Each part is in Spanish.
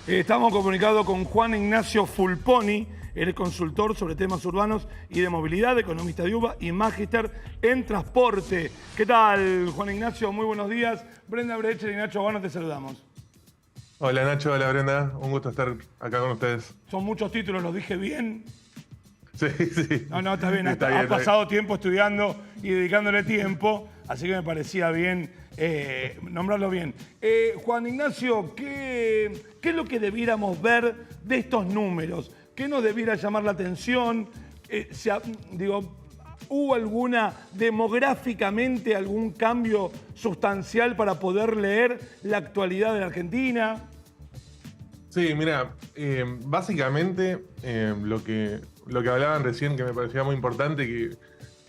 Estamos comunicados con Juan Ignacio Fulponi, él es consultor sobre temas urbanos y de movilidad, economista de UBA y magíster en transporte. ¿Qué tal, Juan Ignacio? Muy buenos días. Brenda Brecher y Nacho Bueno, te saludamos. Hola Nacho, hola Brenda, un gusto estar acá con ustedes. Son muchos títulos, ¿los dije bien? Sí, sí. No, está bien. Está bien, Has está pasado tiempo estudiando y dedicándole tiempo, así que me parecía bien nombrarlo bien. Juan Ignacio, ¿qué es lo que debiéramos ver de estos números? ¿Qué nos debiera llamar la atención? ¿Hubo demográficamente algún cambio sustancial para poder leer la actualidad de la Argentina? Sí, mira, básicamente lo que hablaban recién, que me parecía muy importante, que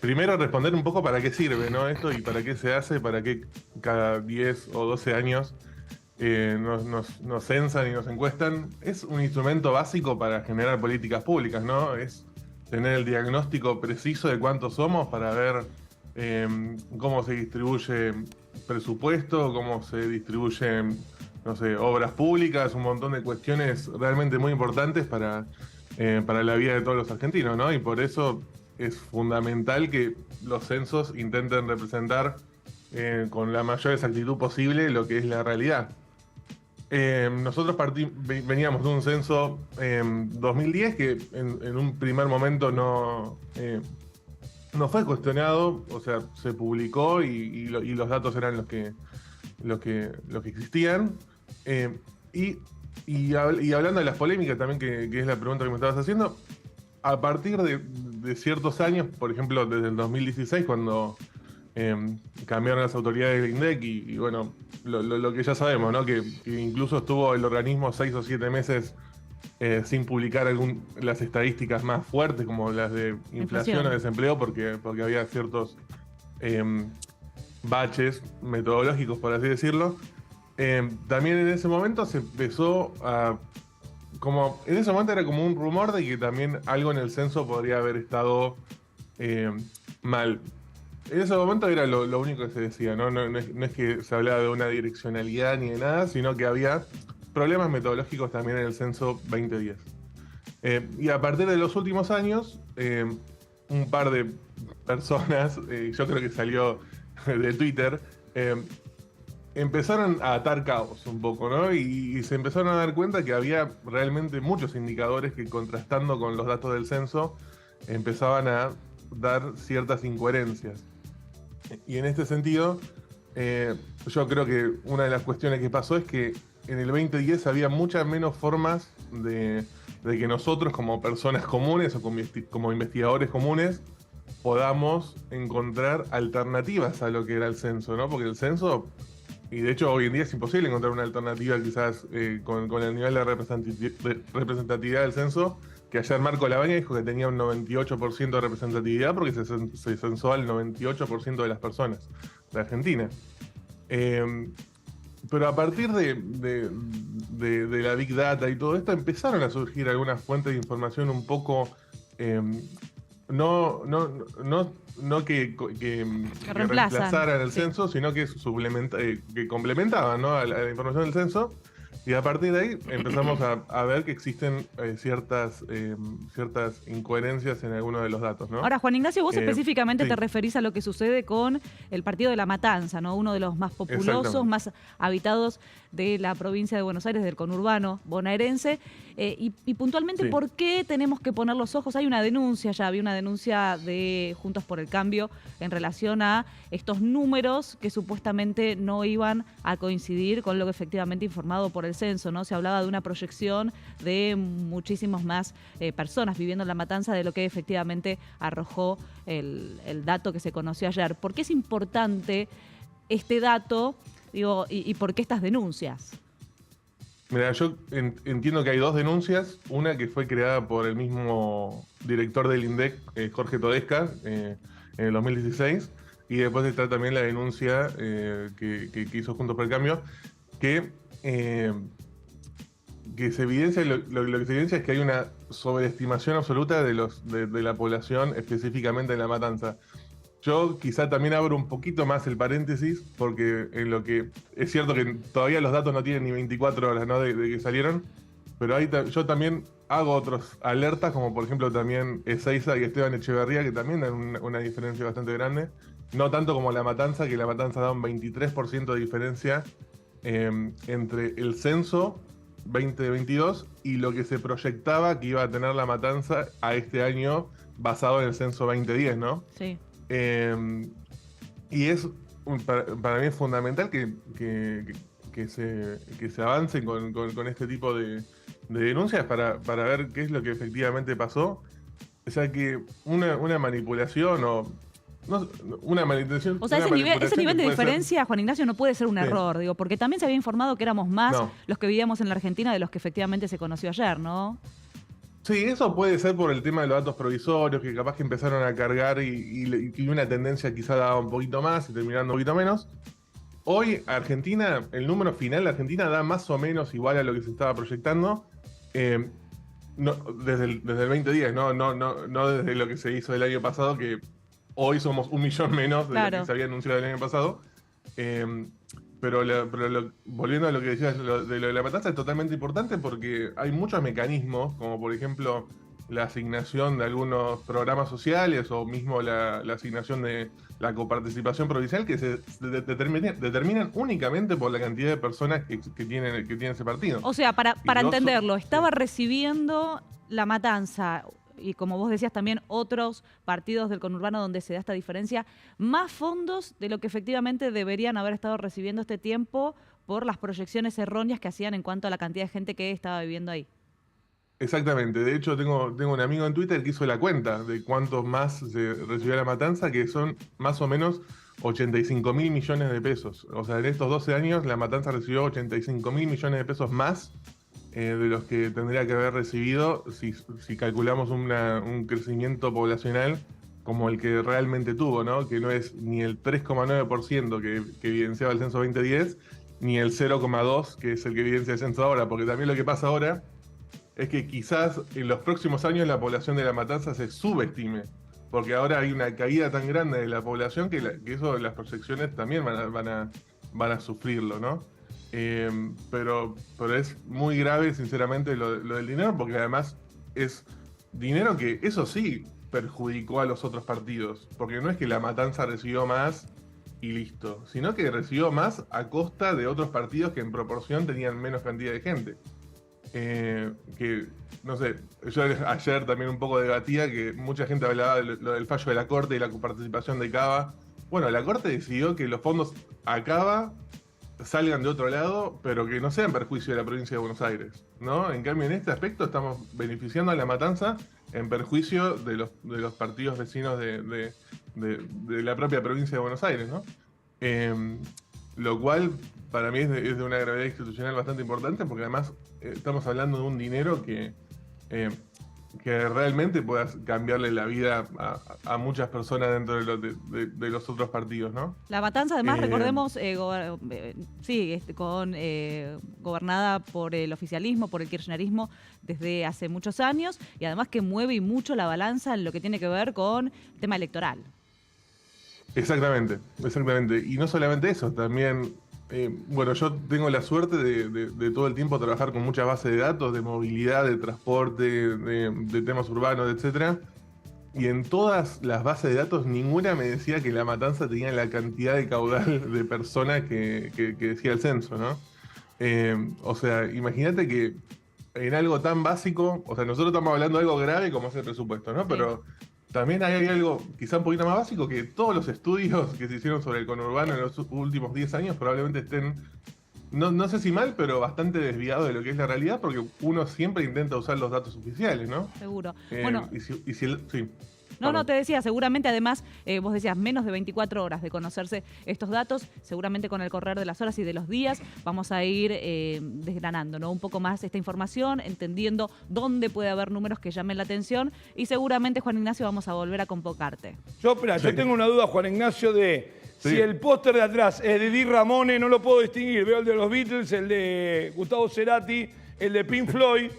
primero responder un poco para qué sirve, ¿no? Esto y para qué se hace, para qué cada 10 o 12 años nos censan y nos encuestan. Es un instrumento básico para generar políticas públicas, ¿no? Es tener el diagnóstico preciso de cuántos somos para ver cómo se distribuye presupuesto, cómo se distribuyen, no sé, obras públicas, un montón de cuestiones realmente muy importantes para la vida de todos los argentinos, ¿no? Y por eso es fundamental que los censos intenten representar con la mayor exactitud posible lo que es la realidad. Nosotros veníamos de un censo en 2010 que en un primer momento no fue cuestionado, o sea, se publicó y los datos eran los que existían. Y hablando de las polémicas también, que es la pregunta que me estabas haciendo, a partir de ciertos años, por ejemplo, desde el 2016, cuando cambiaron las autoridades del INDEC y bueno, lo que ya sabemos, ¿no? Que incluso estuvo el organismo 6 o 7 meses sin publicar las estadísticas más fuertes, como las de inflación o desempleo, porque había ciertos baches metodológicos, por así decirlo. También en ese momento se empezó a... en ese momento era como un rumor de que también algo en el censo podría haber estado mal. En ese momento era lo único que se decía, ¿no? No es que se hablaba de una direccionalidad ni de nada, sino que había problemas metodológicos también en el censo 2010. Y a partir de los últimos años, un par de personas, yo creo que salió de Twitter, empezaron a atar cabos un poco, ¿no? Y se empezaron a dar cuenta que había realmente muchos indicadores que, contrastando con los datos del censo, empezaban a dar ciertas incoherencias. Y en este sentido, yo creo que una de las cuestiones que pasó es que en el 2010 había muchas menos formas de que nosotros, como personas comunes o como investigadores comunes, podamos encontrar alternativas a lo que era el censo, ¿no? Porque el censo, y de hecho hoy en día es imposible encontrar una alternativa quizás con el nivel de representatividad del censo, que ayer Marco Labaña dijo que tenía un 98% de representatividad porque se censó al 98% de las personas de Argentina. Pero a partir de la Big Data y todo esto, empezaron a surgir algunas fuentes de información un poco... no que reemplazaran el censo, sino que complementaban, ¿no? a la información del censo. Y a partir de ahí empezamos a ver que existen ciertas incoherencias en algunos de los datos, ¿no? Ahora, Juan Ignacio, vos específicamente sí te referís a lo que sucede con el partido de La Matanza, ¿no? Uno de los más populosos, más habitados de la provincia de Buenos Aires, del conurbano bonaerense. Y puntualmente, sí, ¿por qué tenemos que poner los ojos? Hay una denuncia, ya había una denuncia de Juntos por el Cambio en relación a estos números que supuestamente no iban a coincidir con lo que efectivamente informado por el censo, ¿no? Se hablaba de una proyección de muchísimas más personas viviendo en La Matanza de lo que efectivamente arrojó el dato que se conoció ayer. ¿Por qué es importante este dato, y por qué estas denuncias? Mira, yo entiendo que hay dos denuncias. Una que fue creada por el mismo director del INDEC, Jorge Todesca, en el 2016. Y después está también la denuncia que hizo Juntos por el Cambio, que se evidencia, lo que se evidencia es que hay una sobreestimación absoluta de la población, específicamente en La Matanza. Yo quizá también abro un poquito más el paréntesis, porque en lo que es cierto que todavía los datos no tienen ni 24 horas, ¿no? de que salieron, Pero yo también hago otros alertas, como por ejemplo también Ezeiza y Esteban Echeverría, que también dan una diferencia bastante grande. No tanto como La Matanza, que La Matanza da un 23% de diferencia entre el censo 2022 y lo que se proyectaba que iba a tener La Matanza a este año basado en el censo 2010, ¿no? Sí. Y para mí es fundamental que se avance con este tipo de denuncias para ver qué es lo que efectivamente pasó. O sea, que una manipulación o... No, una manipulación. O sea, ese nivel de diferencia, Juan Ignacio, no puede ser un error, digo, porque también se había informado que éramos más los que vivíamos en la Argentina de los que efectivamente se conoció ayer, ¿no? Sí, eso puede ser por el tema de los datos provisorios, que capaz que empezaron a cargar y una tendencia quizá daba un poquito más y terminando un poquito menos. Hoy, Argentina, el número final de Argentina da más o menos igual a lo que se estaba proyectando. Desde el 2010, no desde lo que se hizo el año pasado, que hoy somos 1 millón menos de lo que se había anunciado el año pasado. Pero volviendo a lo que decías, de lo de La Matanza es totalmente importante porque hay muchos mecanismos, como por ejemplo la asignación de algunos programas sociales o mismo la asignación de la coparticipación provincial que se determinan únicamente por la cantidad de personas que tiene ese partido. O sea, para entenderlo, estaba recibiendo La Matanza y, como vos decías, también otros partidos del conurbano donde se da esta diferencia, más fondos de lo que efectivamente deberían haber estado recibiendo este tiempo por las proyecciones erróneas que hacían en cuanto a la cantidad de gente que estaba viviendo ahí. Exactamente. De hecho, tengo un amigo en Twitter que hizo la cuenta de cuántos más se recibió La Matanza, que son más o menos 85.000 millones de pesos. O sea, en estos 12 años La Matanza recibió 85.000 millones de pesos más de los que tendría que haber recibido si calculamos un crecimiento poblacional como el que realmente tuvo, ¿no? Que no es ni el 3,9% que evidenciaba el censo 2010, ni el 0,2% que es el que evidencia el censo ahora, porque también lo que pasa ahora es que quizás en los próximos años la población de La Matanza se subestime, porque ahora hay una caída tan grande de la población que eso las proyecciones también van a sufrirlo, ¿no? Pero es muy grave, sinceramente, lo del dinero, porque además es dinero que, eso sí, perjudicó a los otros partidos, porque no es que La Matanza recibió más y listo, sino que recibió más a costa de otros partidos que en proporción tenían menos cantidad de gente. Que, no sé, yo ayer también un poco debatía que mucha gente hablaba de lo del fallo de la Corte y la coparticipación de Cava. Bueno, la Corte decidió que los fondos a Cava salgan de otro lado, pero que no sean perjuicio de la provincia de Buenos Aires, ¿no? En cambio, en este aspecto estamos beneficiando a La Matanza en perjuicio de los partidos vecinos de la propia provincia de Buenos Aires, ¿no? Lo cual para mí es de una gravedad institucional bastante importante, porque además estamos hablando de un dinero que realmente pueda cambiarle la vida a muchas personas dentro de los otros partidos, ¿no? La Matanza, además, recordemos, gobernada por el oficialismo, por el kirchnerismo desde hace muchos años, y además que mueve mucho la balanza en lo que tiene que ver con el tema electoral. Exactamente. Y no solamente eso, también... bueno, yo tengo la suerte de todo el tiempo trabajar con muchas bases de datos, de movilidad, de transporte, de temas urbanos, etcétera. Y en todas las bases de datos, ninguna me decía que La Matanza tenía la cantidad de caudal de personas que decía el censo, ¿no? O sea, imagínate que en algo tan básico, o sea, nosotros estamos hablando de algo grave como es el presupuesto, ¿no? Sí. Pero también hay algo quizá un poquito más básico, que todos los estudios que se hicieron sobre el conurbano en los últimos 10 años probablemente estén, no sé si mal, pero bastante desviados de lo que es la realidad, porque uno siempre intenta usar los datos oficiales, ¿no? Seguro. Bueno, sí. No, te decía, seguramente además, vos decías, menos de 24 horas de conocerse estos datos, seguramente con el correr de las horas y de los días vamos a ir desgranando, ¿no? Un poco más esta información, entendiendo dónde puede haber números que llamen la atención, y seguramente, Juan Ignacio, vamos a volver a convocarte. Yo tengo una duda, Juan Ignacio, si el póster de atrás es de Di Ramone, no lo puedo distinguir. Veo el de los Beatles, el de Gustavo Cerati, el de Pink Floyd.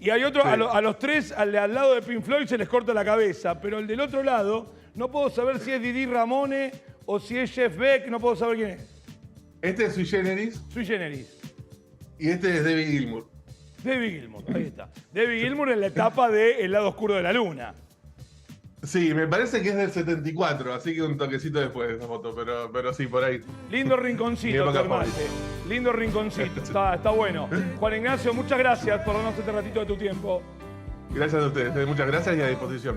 Y hay otro, sí. A los tres, al lado de Pink Floyd se les corta la cabeza, pero el del otro lado, no puedo saber si es Didi Ramone o si es Jeff Beck, no puedo saber quién es. Este es Sui Generis. Sui Generis. Y este es David Gilmour. David Gilmour, ahí está. David Gilmour en la etapa de El lado oscuro de la luna. Sí, me parece que es del 74, así que un toquecito después de esa foto, pero sí, por ahí. Lindo Mi rinconcito, época te armaste. Lindo rinconcito, está bueno. Juan Ignacio, muchas gracias por darnos este ratito de tu tiempo. Gracias a ustedes, muchas gracias y a disposición.